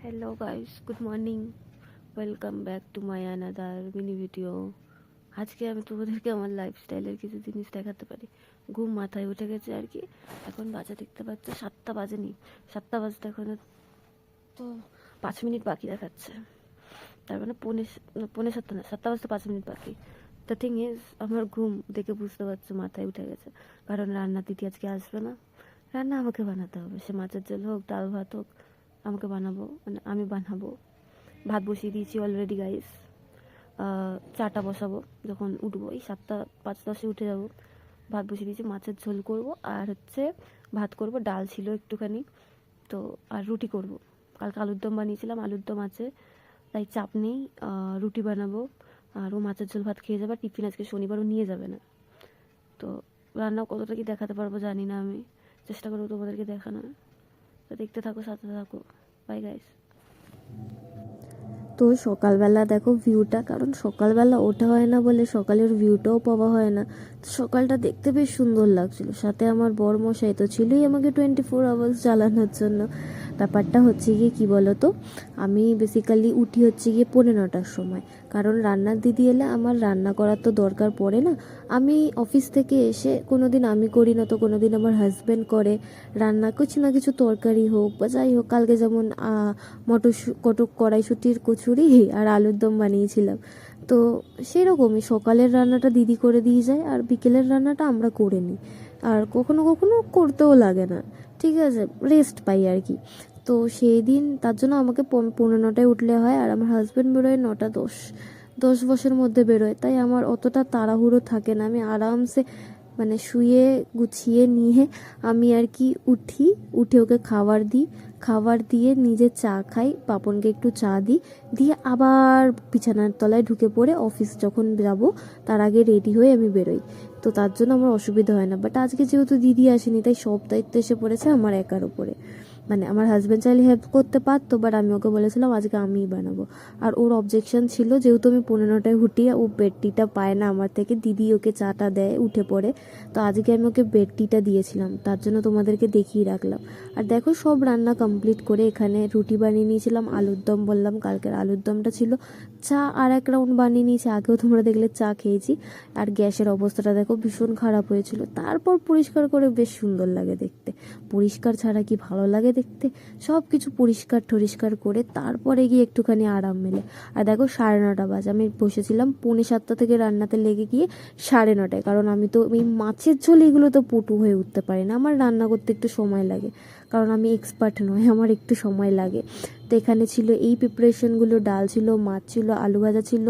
Hello guys, good morning. Welcome back to my another mini video. আজকে আমি তোমাদেরকে আমার লাইফস্টাইলের কিছু জিনিস দেখাতে পারি। ঘুম মাথায় উঠে গেছে আর কি। এখন বাজে দেখতে পাচ্ছ 7টা বাজেনি, 7টা বাজতে এখন তো 5 মিনিট বাকি দেখাচ্ছে। তার মানে পৌনে 7টা না, 7টা বাজতে 5 মিনিট বাকি। দ্য থিং ইজ, আমার ঘুম দেখে বুঝতে পারছো মাথায় উঠে গেছে, কারণ রান্না দিদি আজকে আসবে না। রান্না আমাকে বানাতে হবে, সে মাছের ঝোল হোক, ডাল ভাত হোক, আমাকে বানাবো, মানে আমি বানাবো। ভাত বসিয়ে দিয়েছি অলরেডি গাইস। চাটা বসাবো যখন উঠবো, এই 7টা 5-10 উঠে যাবো। ভাত বসিয়ে দিয়েছি, মাছের ঝোল করব আর হচ্ছে ভাত করব, ডাল ছিল একটুখানি তো, আর রুটি করব। কালকে আলুর দম বানিয়েছিলাম, আলুর দম আছে, তাই চাপ নেই। রুটি বানাবো আর ও মাছের ঝোল ভাত খেয়ে যাবে। টিফিন আজকে শনিবারও নিয়ে যাবে না, তো রান্না কতটা কি দেখাতে পারবো জানি না, আমি চেষ্টা করবো তোমাদেরকে দেখানোর। তো দেখতে থাকো, সাথে থাকো। Bye guys. তো সকালবেলা দেখো ভিউটা, কারণ সকালবেলা ওঠা হয় না বলে সকালের ভিউটাও পাওয়া হয় না। তো সকালটা দেখতে বেশ সুন্দর লাগছিল। সাথে আমার বরমশাই তো ছিলই আমাকে 24 আওয়ার্স জ্বালানোর জন্য। ব্যাপারটা হচ্ছে গিয়ে কী বলো তো, আমি বেসিক্যালি উঠি হচ্ছে গিয়ে 9:45টার সময়, কারণ রান্নার দিদি এলে আমার রান্না করার তো দরকার পড়ে না। আমি অফিস থেকে এসে কোনো দিন আমি করি না, তো কোনো দিন আমার হাজব্যান্ড করে রান্না, কিছু না কিছু তরকারি হোক বা যাই হোক। কালকে যেমন কড়াইশুটির কচুরি আর আলুর দম বানিয়েছিলাম, তো সেরকমই সকালের রান্নাটা দিদি করে দিয়ে যায় আর বিকেলের রান্নাটা আমরা করে নিই। আর কখনো কখনো করতেও লাগে না, ঠিক আছে, রেস্ট পাই আর কি। তো সেই দিন তার জন্য আমাকে 9:15টায় উঠলে হয়, আর আমার হাজব্যান্ড বেরোয় 9:10, 10-10 মধ্যে বেরোয়, তাই আমার অতটা তাড়াহুড়ো থাকে না। আমি আরামসে মানে শুয়ে গুছিয়ে নিয়ে আমি আর কি উঠে ওকে খাবার দিয়ে নিজে চা খাই, পাপনকে একটু চা দিয়ে আবার বিছানার তলায় ঢুকে পড়ে অফিস যখন যাব তার আগে রেডি হয়ে আমি বেরোই। তো তার জন্য আমার অসুবিধা হয় না। বাট আজকে যেহেতু দিদি আসেনি, তাই সব দায়িত্ব এসে পড়েছে আমার একার উপরে। মানে আমার হাজব্যান্ড চাইলে হেল্প করতে পারতো, বাট আমি ওকে বলেছিলাম আজকে আমিই বানাবো। আর ওর অবজেকশন ছিল, যেহেতু আমি 15টায় উঠি, ও বেডটিটা পায় না আমার থেকে, দিদি ওকে চাটা দেয় উঠে পড়ে, তো আজকে আমি ওকে বেডটিটা দিয়েছিলাম, তার জন্য তোমাদেরকে দেখিয়ে রাখলাম। আর দেখো সব রান্না কমপ্লিট করে এখানে রুটি বানিয়ে নিয়েছিলাম, আলুর দম বললাম, কালকের আলুর দমটা ছিল, চা আর এক রাউন্ড বানিয়ে নিয়েছি, আগেও তোমরা দেখলে চা খেয়েছি। আর গ্যাসের অবস্থাটা দেখো ভীষণ খারাপ হয়েছিল, তারপর পরিষ্কার করে বেশ সুন্দর লাগে দেখতে। পরিষ্কার ছাড়া কি ভালো লাগে দেখতে? সব কিছু পরিষ্কার টরিষ্কার করে তারপরে গিয়ে একটুখানি আরাম মেলে। আর দেখো 9:30 বাজে, আমি বসেছিলাম 6:45 থেকে রান্নাতে লেগে গিয়ে 9:30টায়, কারণ আমি তো এই মাছের ঝোল এগুলো তো পটু হয়ে উঠতে পারি না, আমার রান্না করতে একটু সময় লাগে, কারণ আমি এক্সপার্ট নয়, আমার একটু সময় লাগে। তো এখানে ছিল এই প্রিপারেশনগুলো, ডাল ছিল, মাছ ছিল, আলু ভাজা ছিল,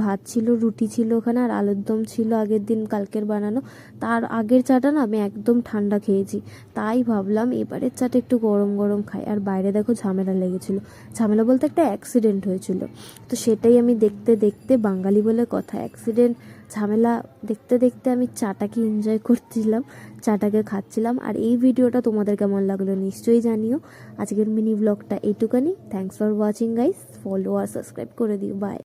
ভাত ছিল, রুটি ছিল ওখানে, আর আলুর দম ছিল আগের দিন কালকের বানানো। তার আগের চাটা না আমি একদম ঠান্ডা খেয়েছি, তাই ভাবলাম এবারের চাটা একটু গরম গরম খাই। আর বাইরে দেখো ঝামেলা লেগেছিল, ঝামেলা বলতে একটা অ্যাক্সিডেন্ট হয়েছিল, তো সেটাই আমি দেখতে দেখতে, বাঙালি বলে কথা, অ্যাক্সিডেন্ট ঝামেলা দেখতে দেখতে আমি চাটাকে এনজয় করছিলাম, চাটাকে খাচ্ছিলাম। আর এই ভিডিওটা তোমাদের কেমন লাগলো নিশ্চয়ই জানিও। আজকের মিনি ব্লগটা এইটুকানি। Thanks for watching guys, follow আর সাবস্ক্রাইব করে দিও, বাই।